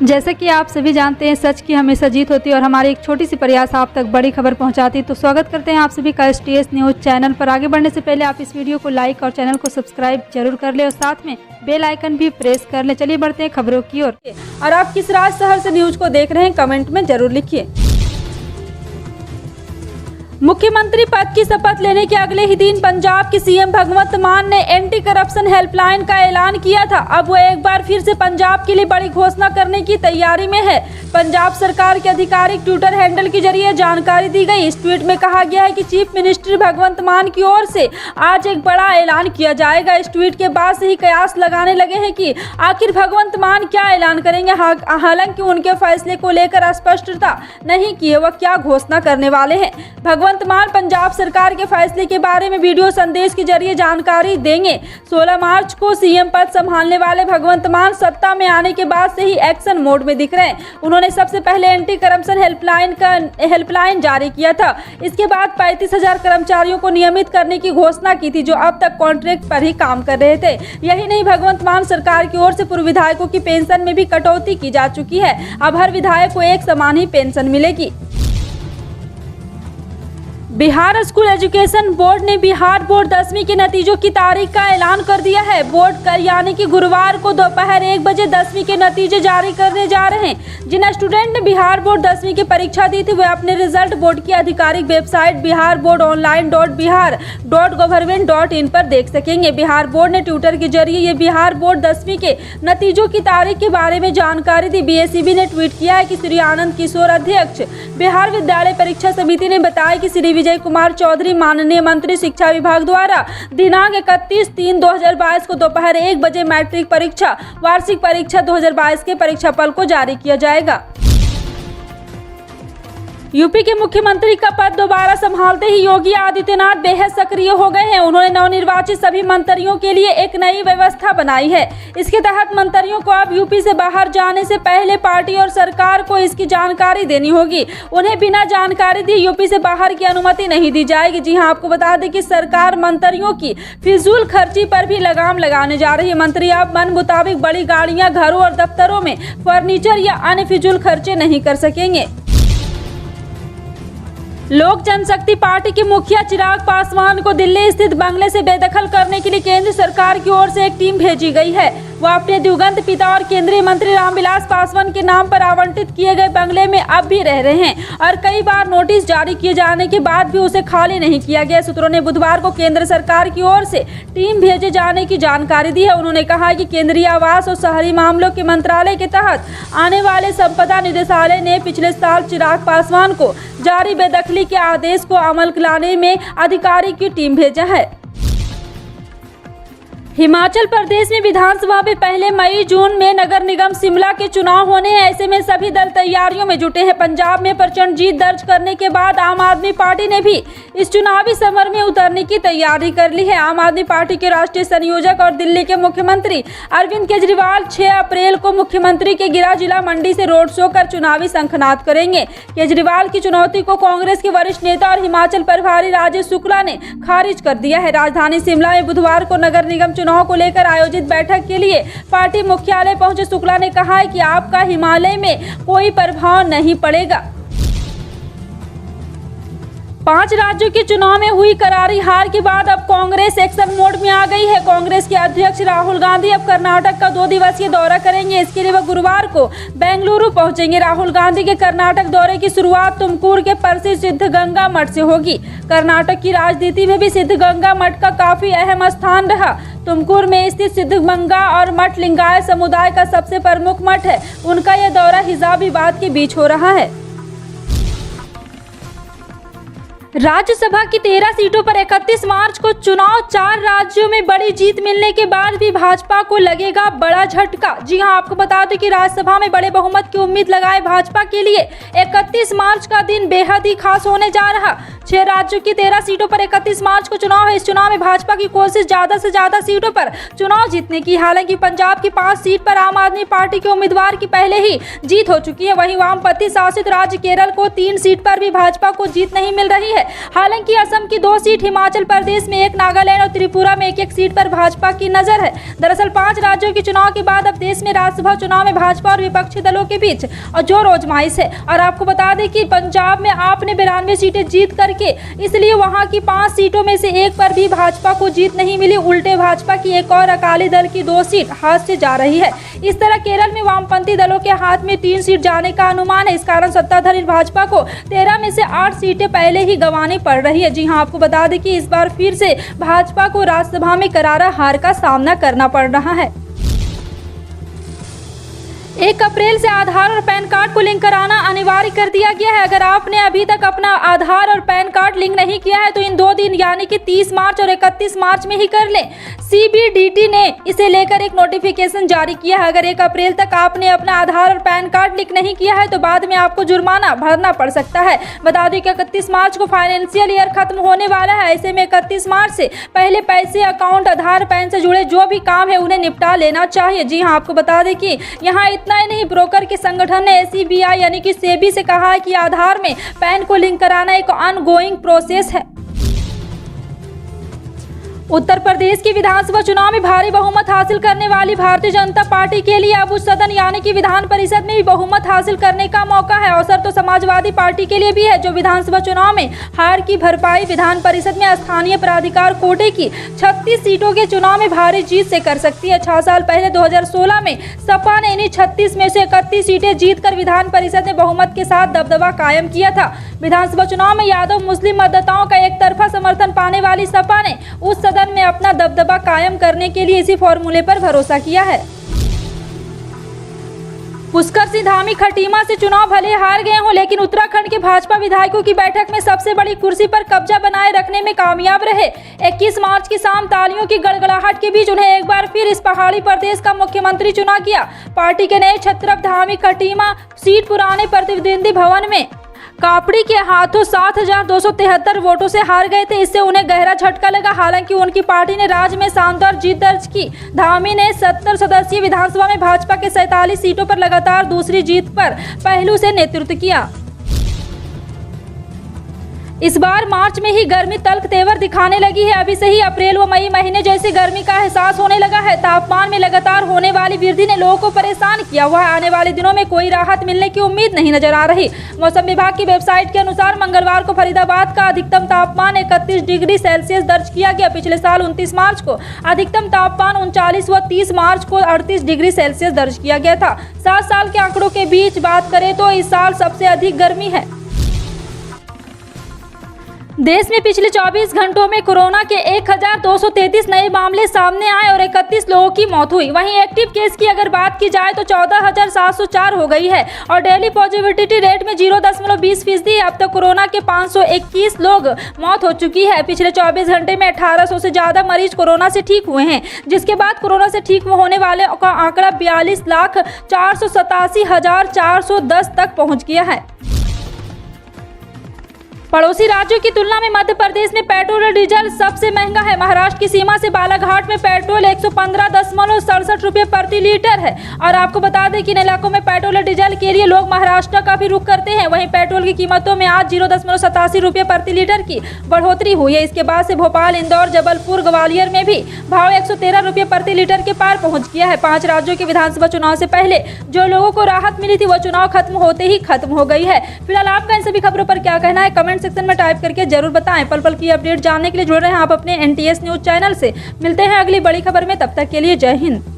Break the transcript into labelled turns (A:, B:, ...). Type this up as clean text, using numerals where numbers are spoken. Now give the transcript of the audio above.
A: जैसे कि आप सभी जानते हैं, सच की हमेशा जीत होती है और हमारी एक छोटी सी प्रयास आप तक बड़ी खबर पहुंचाती है। तो स्वागत करते हैं आप सभी का STS न्यूज़ चैनल पर। आगे बढ़ने से पहले आप इस वीडियो को लाइक और चैनल को सब्सक्राइब जरूर कर ले और साथ में बेल आइकन भी प्रेस कर ले। चलिए बढ़ते हैं खबरों की ओर। और आप किस राज्य शहर से न्यूज को देख रहे हैं, कमेंट में जरूर लिखिए। मुख्यमंत्री पद की शपथ लेने के अगले ही दिन पंजाब के CM भगवंत मान ने एंटी करप्शन हेल्पलाइन का ऐलान किया था। अब वो एक बार फिर से पंजाब के लिए बड़ी घोषणा करने की तैयारी में है। पंजाब सरकार के आधिकारिक ट्विटर हैंडल के जरिए जानकारी दी गई। इस ट्वीट में कहा गया है कि चीफ मिनिस्टर भगवंत मान की ओर से आज एक बड़ा ऐलान किया जाएगा। इस ट्वीट के बाद से ही कयास लगाने लगे हैं कि आखिर भगवंत मान क्या ऐलान करेंगे। हालांकि उनके फैसले को लेकर स्पष्टता नहीं की है वह क्या घोषणा करने वाले हैं। भगवंत मान पंजाब सरकार के फैसले के बारे में वीडियो संदेश के जरिए जानकारी देंगे। 16 मार्च को CM पद संभालने वाले भगवंत मान सत्ता में आने के बाद से ही एक्शन मोड में दिख रहे हैं। उन्होंने सबसे पहले एंटी करप्शन हेल्पलाइन जारी किया था। इसके बाद 35,000 कर्मचारियों को नियमित करने की घोषणा की थी, जो अब तक कॉन्ट्रैक्ट पर ही काम कर रहे थे। यही नहीं, भगवंत मान सरकार की ओर से पूर्व विधायकों की पेंशन में भी कटौती की जा चुकी है। अब हर विधायक को एक समान ही पेंशन मिलेगी। बिहार स्कूल एजुकेशन बोर्ड ने बिहार बोर्ड 10वीं के नतीजों की तारीख का ऐलान कर दिया है। बोर्ड कल यानी कि गुरुवार को दोपहर 1 बजे 10वीं के नतीजे जारी करने जा रहे हैं। जिन स्टूडेंट ने बिहार बोर्ड 10वीं की परीक्षा दी थी वे अपने रिजल्ट बोर्ड की आधिकारिक वेबसाइट biharboardonline.bihar.gov.in पर देख सकेंगे। बिहार बोर्ड ने ट्विटर के जरिए ये बिहार बोर्ड 10वीं के नतीजों की तारीख के बारे में जानकारी दी। BSEB ने ट्वीट किया है कि श्री आनंद किशोर अध्यक्ष बिहार विद्यालय परीक्षा समिति ने बताया कि श्री विजय कुमार चौधरी माननीय मंत्री शिक्षा विभाग द्वारा दिनांक 31/3/2022 को दोपहर 1 बजे मैट्रिक परीक्षा वार्षिक परीक्षा 2022 के परीक्षाफल को जारी किया जाएगा। यूपी के मुख्यमंत्री का पद दोबारा संभालते ही योगी आदित्यनाथ बेहद सक्रिय हो गए हैं। उन्होंने नवनिर्वाचित सभी मंत्रियों के लिए एक नई व्यवस्था बनाई है। इसके तहत मंत्रियों को अब यूपी से बाहर जाने से पहले पार्टी और सरकार को इसकी जानकारी देनी होगी। उन्हें बिना जानकारी दिए यूपी से बाहर की अनुमति नहीं दी जाएगी। जी हां, आपको बता दें कि सरकार मंत्रियों की फिजूल खर्ची पर भी लगाम लगाने जा रही है। मंत्री अब मन मुताबिक बड़ी गाड़ियां, घरों और दफ्तरों में फर्नीचर या अन्य फिजूल खर्चे नहीं कर सकेंगे। लोक जनशक्ति पार्टी के मुखिया चिराग पासवान को दिल्ली स्थित बंगले से बेदखल करने के लिए केंद्र सरकार की ओर से एक टीम भेजी गई है। वह अपने दिवंगत पिता और केंद्रीय मंत्री रामविलास पासवान के नाम पर आवंटित किए गए बंगले में अब भी रह रहे हैं और कई बार नोटिस जारी किए जाने के बाद भी उसे खाली नहीं किया गया। सूत्रों ने बुधवार को केंद्र सरकार की ओर से टीम भेजे जाने की जानकारी दी है। उन्होंने कहा कि केंद्रीय आवास और शहरी मामलों के मंत्रालय के तहत आने वाले संपदा निदेशालय ने पिछले साल चिराग पासवान को जारी बेदखली के आदेश को अमल लाने में अधिकारी की टीम भेजा है। हिमाचल प्रदेश में विधानसभा में पहले मई-जून में नगर निगम शिमला के चुनाव होने हैं। ऐसे में सभी दल तैयारियों में जुटे हैं। पंजाब में प्रचंड जीत दर्ज करने के बाद आम आदमी पार्टी ने भी इस चुनावी समर में उतरने की तैयारी कर ली है। आम आदमी पार्टी के राष्ट्रीय संयोजक और दिल्ली के मुख्यमंत्री अरविंद केजरीवाल 6 अप्रैल को मुख्यमंत्री के गिरा जिला मंडी से रोड शो कर चुनावी शंखनाद करेंगे। केजरीवाल की चुनौती को कांग्रेस के वरिष्ठ नेता और हिमाचल प्रभारी राजेश शुक्ला ने खारिज कर दिया है। राजधानी शिमला में बुधवार को नगर निगम चुनाव को लेकर आयोजित बैठक के लिए पार्टी मुख्यालय पहुंचे शुक्ला ने कहा है कि आपका हिमालय में कोई प्रभाव नहीं पड़ेगा। 5 राज्यों के चुनाव में हुई करारी हार के बाद अब कांग्रेस एक्शन मोड में आ गई है। कांग्रेस के अध्यक्ष राहुल गांधी अब कर्नाटक का 2 दिवसीय दौरा करेंगे। इसके लिए वह गुरुवार को बेंगलुरु पहुंचेंगे। राहुल गांधी के कर्नाटक दौरे की शुरुआत तुमकुर के प्रसिद्ध सिद्धगंगा मठ से होगी। कर्नाटक की राजनीति में भी सिद्धगंगा मठ का काफी अहम स्थान रहा। तुमकुर में स्थित सिद्धगंगा और मठ लिंगायत समुदाय का सबसे प्रमुख मठ है। उनका यह दौरा हिजाब विवाद के बीच हो रहा है। राज्यसभा की 13 सीटों पर 31 मार्च को चुनाव। 4 राज्यों में बड़ी जीत मिलने के बाद भी भाजपा को लगेगा बड़ा झटका। जी हां, आपको बता दें कि राज्यसभा में बड़े बहुमत की उम्मीद लगाए भाजपा के लिए 31 मार्च का दिन बेहद ही खास होने जा रहा। 6 राज्यों की 13 सीटों पर 31 मार्च को चुनाव है। इस चुनाव में भाजपा की कोशिश ज्यादा से ज्यादा सीटों पर चुनाव जीतने की। हालांकि पंजाब की 5 सीट पर आम आदमी पार्टी के उम्मीदवार की पहले ही जीत हो चुकी है। वहीं वामपंथी शासित राज्य केरल को 3 सीट पर भी भाजपा को जीत नहीं मिल रही है। हालांकि असम की 2 सीट, हिमाचल प्रदेश में 1, नागालैंड और त्रिपुरा में 1-1 सीट पर भाजपा की नजर है। दरअसल 5 राज्यों के चुनाव के बाद अब देश में राज्यसभा चुनाव में भाजपा और विपक्षी दलों के बीच जोर आजमाइश है। और आपको बता दें कि पंजाब में आप ने 92 सीटें जीत करके, इसलिए वहां की 5 सीटों में से 1 पर भी भाजपा को जीत नहीं मिली। उल्टे भाजपा की एक और अकाली दल की 2 सीट हाथ से जा रही है। इस तरह केरल में वामपंथी दलों के हाथ में 3 सीट जाने का अनुमान है। इस कारण सत्ताधारी भाजपा को 13 में से 8 सीटें पहले ही गंवानी पड़ रही है। जी हां, आपको बता दें कि इस बार फिर से भाजपा को राज्यसभा में करारा हार का सामना करना पड़ रहा है। 1 अप्रैल से आधार और पैन कार्ड को लिंक कराना अनिवार्य कर दिया गया है। अगर आपने अभी तक अपना आधार और पैन कार्ड लिंक नहीं किया है तो इन 2 दिन यानी कि 30 मार्च और 31 मार्च में ही कर लें। CBDT ने इसे लेकर एक नोटिफिकेशन जारी किया है। अगर 1 अप्रैल तक आपने अपना आधार और पैन कार्ड लिंक नहीं किया है तो बाद में आपको जुर्माना भरना पड़ सकता है। बता दें कि 31 मार्च को फाइनेंशियल ईयर खत्म होने वाला है। ऐसे में 31 मार्च से पहले पैसे, अकाउंट, आधार, पैन से जुड़े जो भी काम है उन्हें निपटा लेना चाहिए। जी हाँ, आपको बता दें कि यहाँ इतना ही नहीं, ब्रोकर के संगठन ने SEBI यानी कि सेबी से कहा है कि आधार में पैन को लिंक कराना एक ऑनगोइंग प्रोसेस है। उत्तर प्रदेश की विधानसभा चुनाव में भारी बहुमत हासिल करने वाली भारतीय जनता पार्टी के लिए अब उस सदन यानी कि विधान परिषद में भी बहुमत हासिल करने का मौका है। अवसर तो समाजवादी पार्टी के लिए भी है, जो विधानसभा चुनाव में हार की भरपाई विधान परिषद में स्थानीय प्राधिकार कोटे की 36 सीटों के चुनाव में भारी जीत से कर सकती है। 6 साल पहले 2016 में सपा ने इन्हीं 36 में से 31 सीटें जीतकर विधान परिषद में बहुमत के साथ दबदबा कायम किया था। विधानसभा चुनाव में यादव मुस्लिम मतदाताओं का एक तरफा समर्थन पाने वाली सपा ने उस सदन में अपना दबदबा कायम करने के लिए इसी फॉर्मूले पर भरोसा किया है। पुष्कर सिंह धामी खटीमा से चुनाव भले हार गए हों, लेकिन उत्तराखंड के भाजपा विधायकों की बैठक में सबसे बड़ी कुर्सी पर कब्जा बनाए रखने में कामयाब रहे। 21 मार्च की शाम तालियों की गड़गड़ाहट के बीच उन्हें एक बार फिर इस पहाड़ी प्रदेश का मुख्यमंत्री चुना गया। पार्टी के नए छत्रप धामी खटीमा सीट पुराने प्रतिनिधि भवन में कापड़ी के हाथों 7,273 वोटों से हार गए थे। इससे उन्हें गहरा झटका लगा। हालांकि उनकी पार्टी ने राज्य में शानदार जीत दर्ज की। धामी ने 70 सदस्यीय विधानसभा में भाजपा के 47 सीटों पर लगातार दूसरी जीत पर पहलू से नेतृत्व किया। इस बार मार्च में ही गर्मी तल्ख तेवर दिखाने लगी है। अभी से ही अप्रैल व मई महीने जैसी गर्मी का एहसास होने लगा है। तापमान में लगातार होने वाली वृद्धि ने लोगों को परेशान किया हुआ है। आने वाले दिनों में कोई राहत मिलने की उम्मीद नहीं नजर आ रही। मौसम विभाग की वेबसाइट के अनुसार मंगलवार को फरीदाबाद का अधिकतम तापमान 31 डिग्री सेल्सियस दर्ज किया गया। पिछले साल 29 मार्च को अधिकतम तापमान 39 व 30 मार्च को 38 डिग्री सेल्सियस दर्ज किया गया था। 7 साल के आंकड़ों के बीच बात करें तो इस साल सबसे अधिक गर्मी है। देश में पिछले 24 घंटों में कोरोना के 1,233 नए मामले सामने आए और 31 लोगों की मौत हुई। वहीं एक्टिव केस की अगर बात की जाए तो 14,704 हो गई है और डेली पॉजिटिविटी रेट में 0.20% है। अब तक कोरोना के 521 लोग मौत हो चुकी है। पिछले 24 घंटे में 1800 से ज्यादा मरीज कोरोना से ठीक हुए हैं, जिसके बाद कोरोना से ठीक होने वाले का आंकड़ा 42,487,410 तक पहुँच गया है। पड़ोसी राज्यों की तुलना में मध्य प्रदेश में पेट्रोल और डीजल सबसे महंगा है। महाराष्ट्र की सीमा से बालाघाट में पेट्रोल 115.67 रुपये प्रति लीटर है। और आपको बता दें कि इन इलाकों में पेट्रोल और डीजल के लिए लोग महाराष्ट्र का भी रुख करते हैं। वहीं पेट्रोल की कीमतों में आज 0.87 रुपये प्रति लीटर की बढ़ोतरी हुई है। इसके बाद से भोपाल, इंदौर, जबलपुर, ग्वालियर में भी भाव 113 रुपये प्रति लीटर के पार पहुँच गया है। 5 राज्यों के विधानसभा चुनाव से पहले जो लोगों को राहत मिली थी वो चुनाव खत्म होते ही खत्म हो गई है। फिलहाल आपका इन सभी खबरों पर क्या कहना है, कमेंट सेक्शन में टाइप करके जरूर बताएं। पल पल की अपडेट जानने के लिए जुड़ रहे हैं आप अपने NTS न्यूज चैनल से। मिलते हैं अगली बड़ी खबर में, तब तक के लिए जय हिंद।